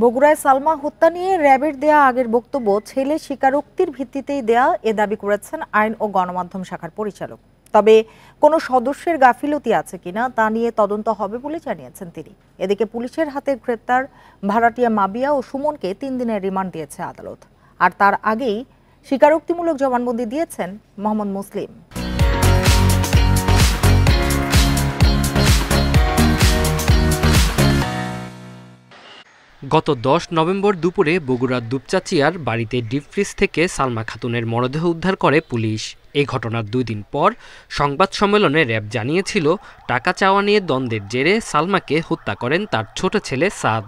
বগুড়ায় সালমা হত্যা নিয়ে র্যাবের দেয়া আগের বক্তব্য ছেলে স্বীকারোক্তির ভিত্তিতেই দেয়া এ দাবি করেছেন আইন ও গণমাধ্যম শাখার পরিচালক। তবে কোনো সদস্যের গাফিলতি আছে কিনা তা নিয়ে তদন্ত হবে বলে জানিয়েছেন তিনি। এদিকে পুলিশের হাতে গ্রেপ্তার ভাড়াটিয়া মাবিয়া ও সুমনকে 3 দিনের রিমান্ড দিয়েছে আদালত। আর তার আগেই স্বীকারোক্তিমূলক জবানবন্দি দিয়েছেন মোহাম্মদ মুসলিম। গত 10 নভেম্বর দুপুরে বগুড়ার দুপচাচিয়ার বাড়িতে ডিপ ফ্রিজ থেকে সালমা খাতুনের মরদেহ উদ্ধার করে পুলিশ। এই ঘটনার 2 দিন পর সংবাদ সম্মেলনে র্যাব জানিয়েছিল টাকা চাওয়া নিয়ে দ্বন্দ্বের জেরে সালমাকে হত্যা করেন তার ছোট ছেলে সাদ।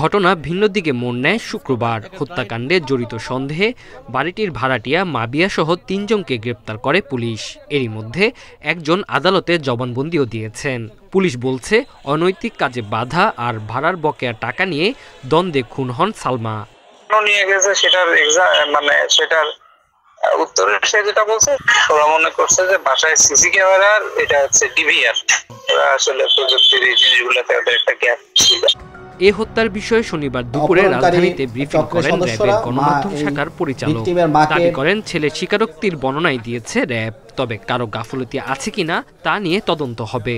ঘটনা ভিন্ন দিকে মোড় নেয় শুক্রবার। হত্যাকাণ্ডে জড়িত সন্দেহে বাড়িটির ভাড়াটিয়া মাবিয়া সহ 3 জনকে গ্রেপ্তার করে পুলিশ। এরই মধ্যে একজন আদালতে জবানবন্দিও দিয়েছেন। পুলিশ বলছে অনৈতিক কাজে বাধা আর ভাড়ার বকেয়া টাকা নিয়ে দ্বন্দ্বে খুন হন সালমা। নিয়ে গেছে সেটার উত্তরে সে যেটা বলছে, ওরা মনে করছে যে বাসায় সিসি ক্যামেরার এটা হচ্ছে ডিভিআর। আসলে প্রযুক্তির এই জিনিসগুলোতে একটা গ্যাপ ছিল। এ হত্যার বিষয়ে শনিবার দুপুরে রাজধানীতে ব্রিফিং করেন র্যাবের গণমাধ্যম শাখার পরিচালক। দাবি করেন ছেলে স্বীকারোক্তির বর্ণনাই দিয়েছে র্যাব, তবে কারো গাফলতি আছে কিনা তা নিয়ে তদন্ত হবে।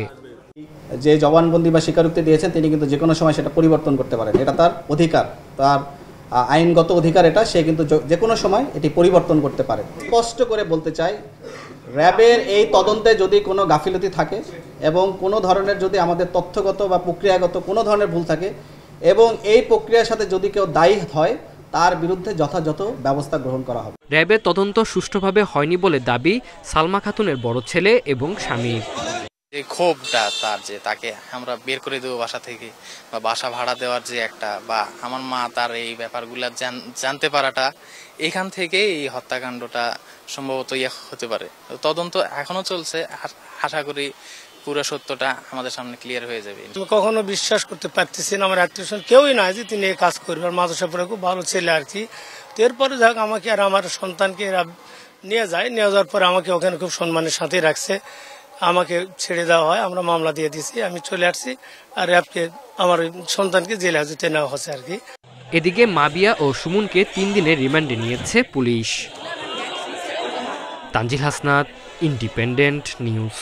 যে জবানবন্দি বা স্বীকারোক্তি দিয়েছেন তিনি কিন্তু যে কোনো সময় সেটা পরিবর্তন করতে পারেন, এটা তার অধিকার, তার আইনগত অধিকার এটা। সে কিন্তু যে কোনো সময় এটি পরিবর্তন করতে পারে। স্পষ্ট করে বলতে চাই, র্যাবের এই তদন্তে যদি কোনো গাফিলতি থাকে এবং কোনো ধরনের যদি আমাদের তথ্যগত বা প্রক্রিয়াগত কোনো ধরনের ভুল থাকে এবং এই প্রক্রিয়ার সাথে যদি কেউ দায়ী হয় তার বিরুদ্ধে যথাযথ ব্যবস্থা গ্রহণ করা হবে। র্যাবের তদন্ত সুষ্ঠুভাবে হয়নি বলে দাবি সালমা খাতুনের বড় ছেলে এবং স্বামীর। এই ক্ষোভটা তার, যে তাকে আমরা বের করে দেবো বাসা থেকে বা বাসা ভাড়া দেওয়ার যে একটা, বা আমার মা তার এই ব্যাপারগুলা জানতে পারাটা, এখান থেকে এই হত্যাকাণ্ডটা সম্ভবত হতে পারে। তদন্ত এখনো চলছে, আশা করি পুরো সত্যটা আমাদের সামনে ক্লিয়ার হয়ে যাবে। কখনো বিশ্বাস করতে পারতেছি না, আমার আত্মীয় কেউই না যে তিনি এই কাজ করবেন। মাদ্রাসাপুরে খুব ভালো ছেলে আর কি। তো এরপরে যাক আমাকে আর আমার সন্তানকে এরা নিয়ে যাওয়ার পরে আমাকে ওখানে খুব সম্মানের সাথে রাখছে, আমাকে ছেড়ে দেওয়া হয়, আমরা মামলা দিয়ে দিয়েছি, আমি চলে আসছি। আর র্যাবকে আমার সন্তানকে জেলে হাজতে নেওয়া হচ্ছে আর কি। এদিকে মাবিয়া ও সুমনকে 3 দিনের রিমান্ডে নিয়েছে police. Tanzil Hasnat, independent news.